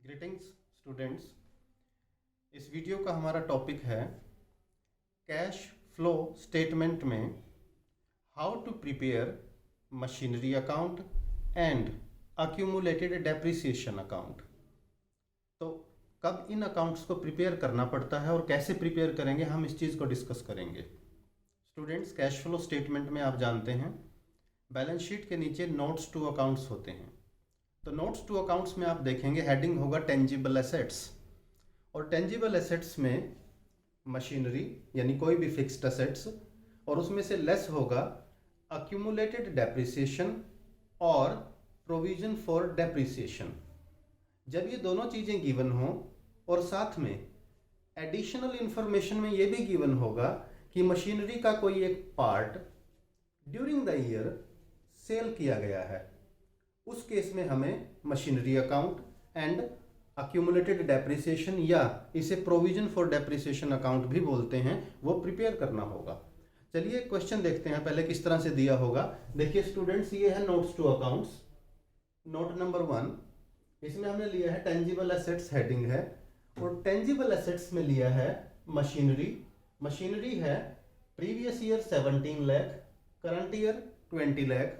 Greetings students. इस video का हमारा टॉपिक है कैश फ्लो स्टेटमेंट में how to prepare machinery account and accumulated depreciation account. तो कब इन अकाउंट्स को प्रिपेयर करना पड़ता है और कैसे प्रिपेयर करेंगे, हम इस चीज़ को डिस्कस करेंगे। स्टूडेंट्स, कैश फ्लो स्टेटमेंट में आप जानते हैं बैलेंस शीट के नीचे नोट्स टू अकाउंट्स होते हैं। तो नोट्स टू अकाउंट्स में आप देखेंगे हेडिंग होगा टेंजिबल एसेट्स, और टेंजिबल एसेट्स में मशीनरी यानी कोई भी फिक्स्ड एसेट्स, और उसमें से लेस होगा अक्यूमुलेटेड डेप्रिसिएशन और प्रोविजन फॉर डेप्रिसिएशन। जब ये दोनों चीज़ें गिवन हो और साथ में एडिशनल इंफॉर्मेशन में ये भी गिवन होगा कि मशीनरी का कोई एक part during the year cell किया गया है, उस केस में हमें machinery account and accumulated depreciation या इसे प्रोविजन फॉर डेप्रिसिएशन अकाउंट भी बोलते हैं, वो प्रिपेयर करना होगा। चलिए क्वेश्चन देखते हैं पहले किस तरह से दिया होगा। देखिए स्टूडेंट्स, ये है notes to accounts. Note number 1, इसमें हमने लिया है टेंजिबल एसेट्स हेडिंग है, और टेंजिबल एसेट्स में लिया है मशीनरी। मशीनरी है previous year 17 lakh, current year 20 lakh,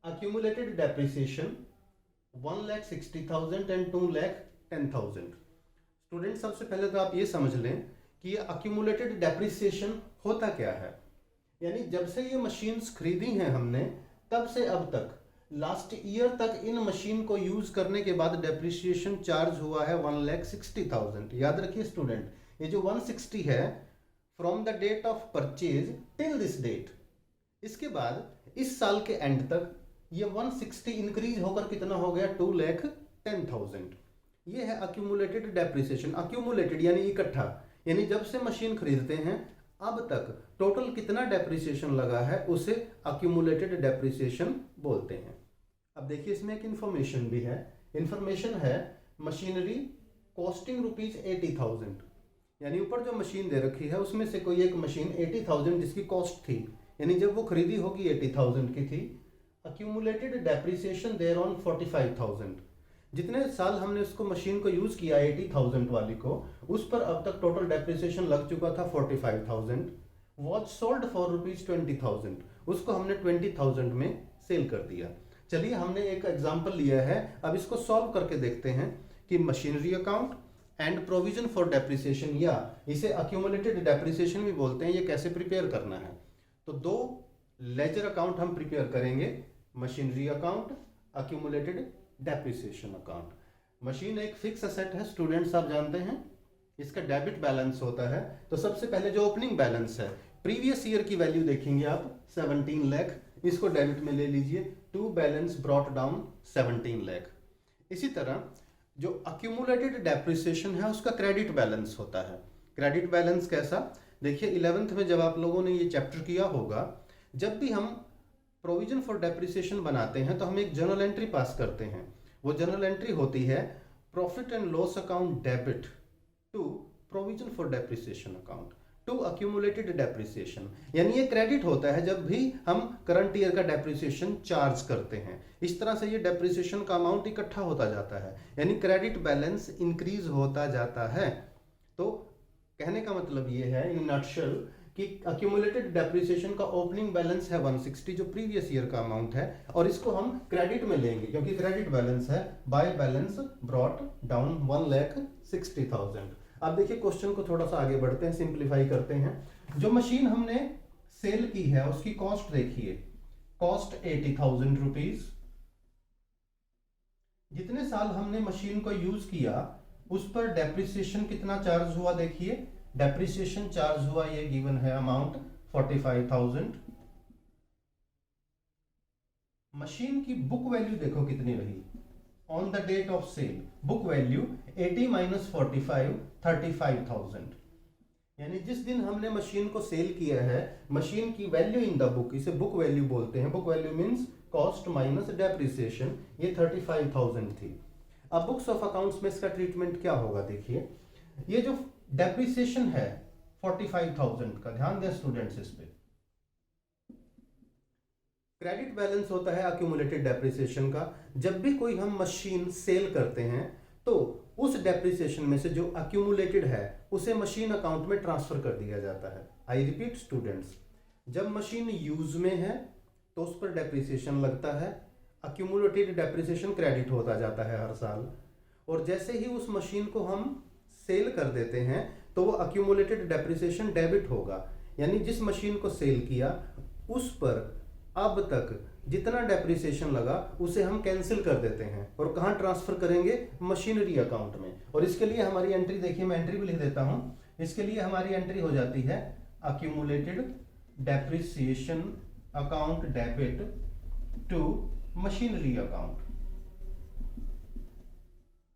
accumulated depreciation 1,60,000 and 2,10,000। Student, सबसे पहले तो आप ये समझ लें कि ये accumulated depreciation होता क्या है। यानी जब से ये मशीन्स खरीदी हैं हमने, तब से अब तक लास्ट ईयर तक इन मशीन को यूज करने के बाद डेप्रिसिएशन चार्ज हुआ है 1,60,000। याद रखिए स्टूडेंट, ये जो 160 है from the date of purchase till this date, इसके बाद इस साल के एंड तक ये 160 इंक्रीज होकर कितना हो गया 2,10,000। ये है अक्यूमुलेटेड डेप्रिसिएशन। अक्यूमुलेटेड यानी इकट्ठा, यानी जब से मशीन खरीदते हैं अब तक टोटल कितना डेप्रिसिएशन लगा है उसे अक्यूमुलेटेड डेप्रिसिएशन बोलते हैं। अब देखिए इसमें एक इंफॉर्मेशन भी है। इंफॉर्मेशन है मशीनरी कॉस्टिंग ₹80,000, यानी ऊपर जो मशीन दे रखी है उसमें से कोई एक मशीन 80,000 जिसकी कॉस्ट थी, यानी जब वो खरीदी होगी 80,000 की थी। अक्यूमुलेटेड डेप्रिसिएशन देयर ऑन 45,000, जितने साल हमने उसको मशीन को यूज किया 80,000 वाली को, उस पर अब तक टोटल डेप्रिसिएशन लग चुका था 45,000। वॉच सोल्ड फॉर ₹20,000, उसको हमने 20,000 में सेल कर दिया। चलिए हमने एक एग्जांपल लिया है, अब इसको सॉल्व करके देखते हैं कि machinery account and provision for depreciation, या इसे अक्यूमुलेटेड डेप्रिसिएशन भी बोलते हैं, ये कैसे प्रिपेयर करना है। तो दो लेजर अकाउंट हम प्रिपेयर करेंगे, machinery account, accumulated depreciation account. Machine एक फिक्स एसेट है स्टूडेंट्स, आप जानते हैं इसका डेबिट बैलेंस होता है। तो सबसे पहले जो ओपनिंग बैलेंस है, प्रीवियस ईयर की वैल्यू देखेंगे आप 17 लाख, इसको डेबिट में ले लीजिए। To balance brought down 17 lakh. इसी तरह जो अक्यूमुलेटेड डेप्रिसिएशन है उसका क्रेडिट बैलेंस होता है। क्रेडिट बैलेंस कैसा, देखिए 11th में जब आप लोगों ने ये चैप्टर किया होगा, जब भी हम प्रोविजन फॉर डेप्रिसिएशन बनाते हैं तो हम एक जर्नल एंट्री पास करते हैं। वो जर्नल एंट्री होती है profit and loss account debit to provision for depreciation account to accumulated depreciation, यानी ये क्रेडिट होता है जब भी हम करंट ईयर का डेप्रिसिएशन चार्ज करते हैं। इस तरह से ये डेप्रिसिएशन का अमाउंट इकट्ठा होता जाता है, यानी क्रेडिट बैलेंस इंक्रीज होता जाता है। तो कहने का मतलब ये है इन नटशल कि अक्यूमुलेटेड डेप्रिसिएशन का ओपनिंग बैलेंस है 160, जो प्रीवियस ईयर का अमाउंट है, और इसको हम क्रेडिट में लेंगे क्योंकि क्रेडिट बैलेंस है, बाय बैलेंस ब्रॉट डाउन 1,60,000। अब देखिए क्वेश्चन को थोड़ा सा आगे बढ़ते हैं, सिंप्लीफाई करते हैं। जो मशीन हमने सेल की है उसकी कॉस्ट देखिए, कॉस्ट 80,000 रुपीज। जितने साल हमने मशीन को यूज किया उस पर डेप्रिसिएशन कितना चार्ज हुआ, देखिए डेप्रिसिएशन चार्ज हुआ, ये गिवन है अमाउंट 45,000। मशीन की बुक वैल्यू देखो कितनी रही on the date of sale, book value 80 - 45 35,000, यानी जिस दिन हमने मशीन को सेल किया है मशीन की वैल्यू इन द बुक, इसे बुक वैल्यू बोलते हैं। Book value means cost minus depreciation, ये 35,000 थी। अब बुक्स ऑफ अकाउंट्स में इसका ट्रीटमेंट क्या होगा, देखिए ये जो डेप्रिसिएशन है 45,000 का, ध्यान दें स्टूडेंट्स इस पे, क्रेडिट बैलेंस होता है अक्यूमुलेटेड डेप्रिसिएशन का। जब भी कोई हम मशीन सेल करते हैं तो उस डेप्रिसिएशन में से जो अक्यूमुलेटेड है उसे मशीन अकाउंट में ट्रांसफर कर दिया जाता है। आई रिपीट स्टूडेंट्स, जब मशीन यूज में है तो उस पर डेप्रिसिएशन लगता है, अक्यूमुलेटेड डेप्रिसिएशन क्रेडिट होता जाता है हर साल, और जैसे ही उस मशीन को हम सेल कर देते हैं तो वो अक्यूमुलेटेड डेप्रिसिएशन डेबिट होगा। यानी जिस मशीन को सेल किया उस पर अब तक जितना डेप्रिसिएशन लगा उसे हम कैंसिल कर देते हैं और कहाँ ट्रांसफर करेंगे, मशीनरी अकाउंट में। और इसके लिए हमारी एंट्री देखिए, मैं एंट्री भी लिख देता हूं। इसके लिए हमारी एंट्री हो जाती है accumulated depreciation account debit to machinery account.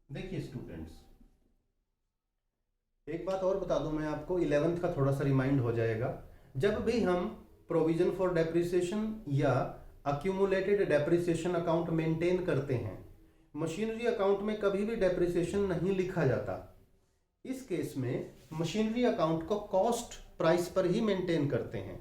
देखिए स्टूडेंट्स, एक बात और बता दूं मैं आपको, 11th का थोड़ा सा रिमाइंड हो जाएगा। जब भी हम प्रोविजन फॉर डेप्रिसिएशन या अक्यूमुलेटेड डेप्रिसिएशन अकाउंट मेंटेन करते हैं, मशीनरी अकाउंट में कभी भी डेप्रिसिएशन नहीं लिखा जाता। इस केस में मशीनरी अकाउंट को कॉस्ट प्राइस पर ही मेंटेन करते हैं।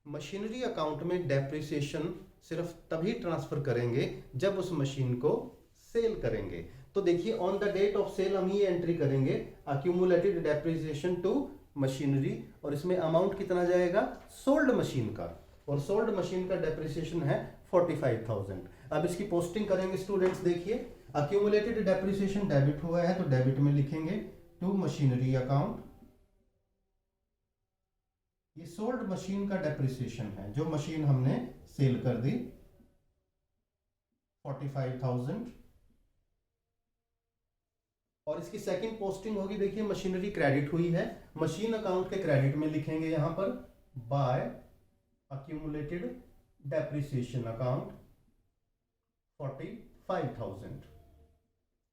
मशीनरी अकाउंट में डेप्रिसिएशन सिर्फ तभी ट्रांसफर करेंगे जब उस मशीन को सेल करेंगे। तो देखिए, on the date of sale हम ये एंट्री करेंगे अक्यूमुलेटेड डेप्रिसिएशन टू मशीनरी, और इसमें अमाउंट कितना जाएगा, सोल्ड मशीन का, और सोल्ड मशीन का डेप्रिसिएशन है 45,000। अब इसकी पोस्टिंग करेंगे स्टूडेंट्स। देखिए, अक्यूमुलेटेड डेप्रिसिएशन डेबिट हुआ है तो डेबिट में लिखेंगे टू मशीनरी अकाउंट। ये सोल्ड मशीन का डेप्रिसिएशन है, जो मशीन हमने सेल कर दी 45,000। और इसकी सेकंड पोस्टिंग होगी, देखिए मशीनरी क्रेडिट हुई है, मशीन अकाउंट के क्रेडिट में लिखेंगे यहां पर बाय अक्यूमुलेटेड डेप्रिसिएशन अकाउंट 45,000।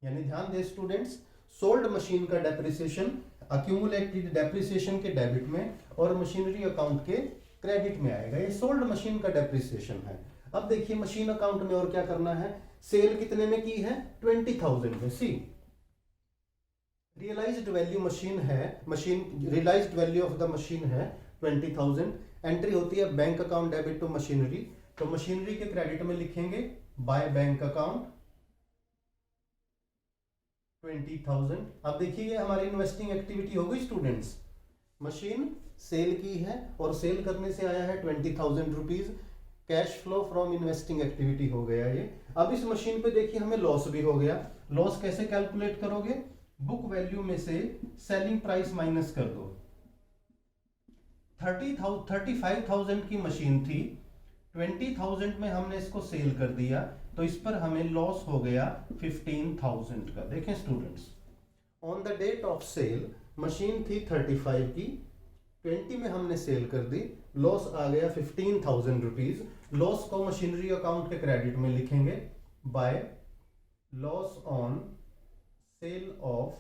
यानी ध्यान दें स्टूडेंट्स, सोल्ड मशीन का डेप्रिसिएशन अक्यूमुलेटेड डेप्रिसिएशन के डेबिट में और मशीनरी अकाउंट के क्रेडिट में आएगा। ये सोल्ड मशीन का डेप्रिसिएशन है। अब देखिए मशीन अकाउंट में और क्या करना है, सेल कितने में की है, 20,000 में। सी रियलाइज्ड वैल्यू मशीन है, realised value of the machine है 20,000। एंट्री होती है bank account debit to machinery, तो मशीनरी के क्रेडिट में लिखेंगे बाय बैंक अकाउंट 20,000। अब देखिए ये हमारी इन्वेस्टिंग एक्टिविटी हो गई स्टूडेंट्स। मशीन सेल की है और सेल करने से आया है 20,000 rupees, cash flow from investing activity हो गया ये। अब इस मशीन पे देखिए हमें लॉस भी हो गया। लॉस कैसे कैलकुलेट करोगे, बुक वैल्यू में से सेलिंग प्राइस माइनस कर दो। 35,000 की मशीन थी, 20,000 में हमने इसको सेल कर दिया, तो इस पर हमें लॉस हो गया 15,000 का। देखें students, on the date of sale machine थी 35 की, 20 में हमने सेल कर दी, लॉस आ गया 15,000 रुपीज। लॉस को मशीनरी अकाउंट के क्रेडिट में लिखेंगे by loss on sale of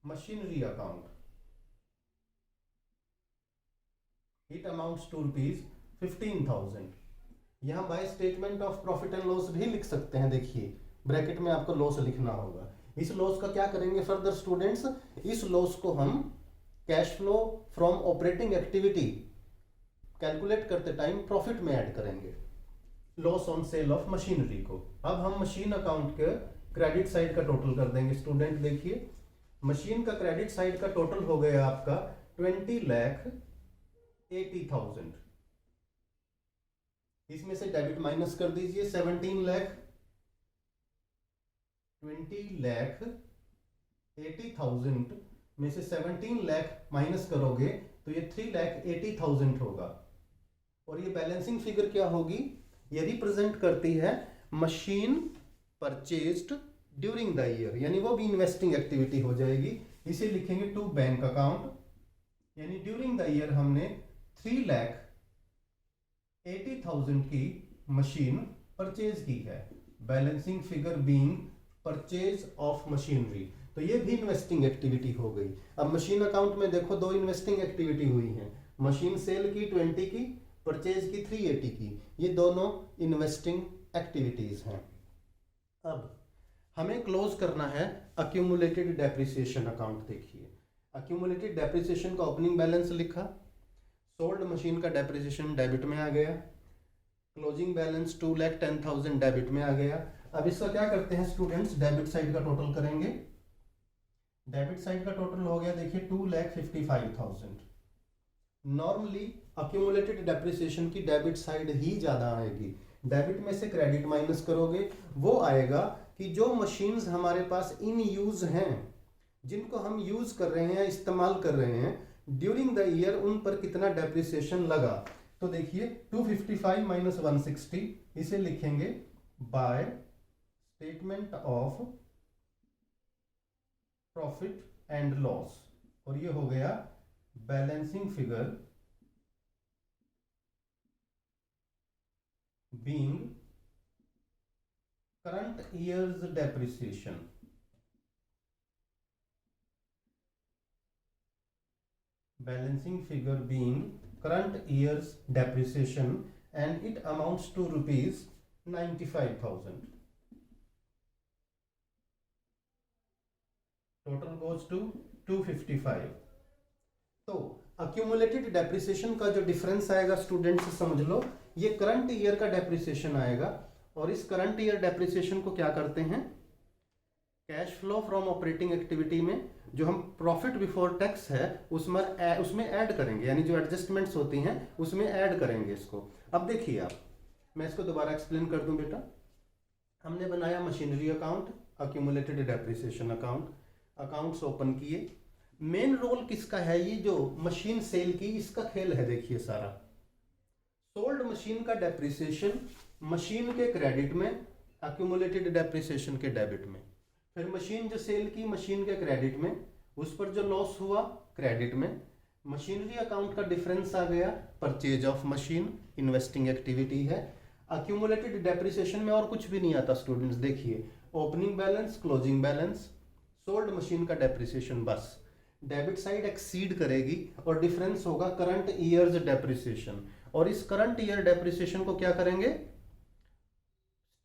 machinery account, it amounts to rupees 15,000। यहां by statement of profit and loss भी लिख सकते हैं। देखिए ब्रैकेट में आपको लॉस लिखना होगा। इस लॉस का क्या करेंगे फर्दर स्टूडेंट्स, इस लॉस को हम cash flow from operating activity calculate करते टाइम प्रॉफिट में ऐड करेंगे, loss on sale of machinery को। अब हम मशीन अकाउंट के क्रेडिट साइड का टोटल कर देंगे स्टूडेंट। देखिए मशीन का क्रेडिट साइड का टोटल हो गया आपका 20,80,000। इसमें से डेबिट माइनस कर दीजिए 17 लाख, 20,80,000 में से 17 लाख माइनस करोगे तो ये 3,80,000 होगा। और ये बैलेंसिंग फिगर क्या होगी, ये रिप्रेजेंट करती है machine purchased during the year, यानी वो भी इन्वेस्टिंग एक्टिविटी हो जाएगी। इसे लिखेंगे टू बैंक अकाउंट, यानी ड्यूरिंग द ईयर हमने 3,80,000 की मशीन परचेज की है। Balancing figure being purchase of machinery, तो ये भी इन्वेस्टिंग एक्टिविटी हो गई। अब मशीन अकाउंट में देखो दो इन्वेस्टिंग एक्टिविटी हुई है, मशीन सेल की 20 की, परचेज की 380 की, ये दोनों इन्वेस्टिंग एक्टिविटीज हैं। अब हमें क्लोज करना है अक्यूमुलेटेड डेप्रिसिएशन अकाउंट। देखिए अक्यूमुलेटेड डेप्रिसिएशन का ओपनिंग बैलेंस लिखा, सोल्ड मशीन का डेप्रिसिएशन डेबिट में आ गया, क्लोजिंग बैलेंस 2,10,000 डेबिट में आ गया। अब इसका क्या करते हैं स्टूडेंट्स, डेबिट साइड का टोटल करेंगे डेबिट साइड का टोटल हो गया देखिए 2,55,000। नॉर्मली अक्यूमुलेटेड डेप्रिसिएशन की डेबिट साइड ही ज़्यादा आएगी। डेबिट में से क्रेडिट माइनस करोगे, वो आएगा कि जो मशीन्स हमारे पास इन यूज हैं, जिनको हम यूज कर रहे हैं, इस्तेमाल कर रहे हैं ड्यूरिंग द ईयर, उन पर कितना डेप्रिसिएशन लगा। तो देखिए 255 माइनस 160, इसे लिखेंगे bye statement of profit and loss, और ये हो गया balancing figure being current years depreciation. Balancing figure being current year's depreciation, and it amounts to rupees 95,000. Total goes to 255. तो accumulated depreciation का जो डिफरेंस आएगा स्टूडेंट्स समझ लो, ये करंट ईयर का डेप्रिसिएशन आएगा, और इस करंट ईयर डेप्रिसिएशन को क्या करते हैं, cash flow from operating activity में जो हम प्रॉफिट बिफोर टैक्स है उसमें ऐड करेंगे, यानी जो एडजस्टमेंट्स होती हैं उसमें ऐड करेंगे इसको। अब देखिए आप, मैं इसको दोबारा एक्सप्लेन कर दूं बेटा। हमने बनाया machinery account, accumulated depreciation account, accounts open किए। मेन रोल किसका है, ये जो मशीन सेल की, इसका खेल है। देखिए सारा सोल्ड मशीन का डेप्रिसिएशन मशीन के क्रेडिट में, अक्यूमुलेटेड डेप्रिसिएशन के डेबिट में। फिर मशीन जो सेल की मशीन के क्रेडिट में, उस पर जो लॉस हुआ क्रेडिट में। मशीनरी अकाउंट का डिफरेंस आ गया purchase of machine, investing activity है। अक्यूमुलेटेड डेप्रिसिएशन में और कुछ भी नहीं आता स्टूडेंट्स, देखिए opening balance, closing balance, sold machine का डेप्रिसिएशन, बस। डेबिट साइड एक्सीड करेगी और डिफरेंस होगा करंट ईयर्स डेप्रिसिएशन, और इस करंट ईयर डेप्रिसिएशन को क्या करेंगे,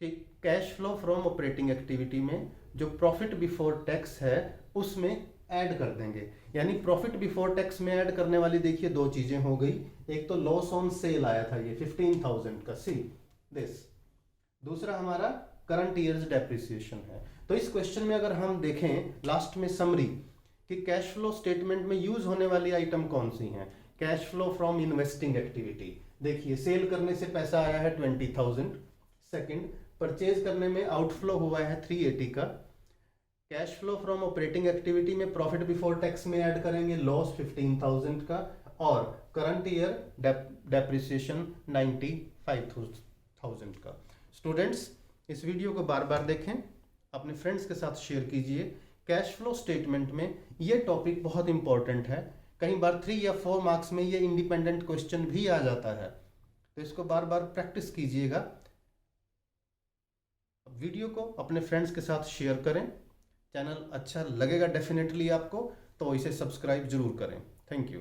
cash flow from operating activity में जो प्रॉफिट बिफोर टैक्स है उसमें ऐड कर देंगे। यानी प्रॉफिट बिफोर टैक्स में ऐड करने वाली देखिए दो चीजें हो गई, एक तो लॉस ऑन सेल आया था ये 15,000 का, सी दिस। दूसरा हमारा करंट ईयर्स डेप्रिसिएशन है। तो इस क्वेश्चन में अगर हम देखें लास्ट में समरी कि कैश फ्लो स्टेटमेंट में यूज होने वाली आइटम कौन सी हैं, cash flow from investing activity. देखिए सेल करने से पैसा आया है 20,000। सेकंड, परचेज करने में आउटफ्लो हुआ है 380 का। Cash flow from operating activity में प्रॉफिट बिफोर टैक्स में ऐड करेंगे लॉस 15,000 का, और करंट ईयर डेप्रिसिएशन 95,000 का। स्टूडेंट्स इस वीडियो को बार बार देखें, अपने फ्रेंड्स के साथ शेयर कीजिए। कैश फ्लो स्टेटमेंट में ये टॉपिक बहुत इंपॉर्टेंट है, कई बार 3 या 4 मार्क्स में ये इंडिपेंडेंट क्वेश्चन भी आ जाता है, तो इसको बार बार प्रैक्टिस कीजिएगा। वीडियो को अपने फ्रेंड्स के साथ शेयर करें। चैनल अच्छा लगेगा डेफिनेटली आपको, तो इसे सब्सक्राइब जरूर करें। Thank you.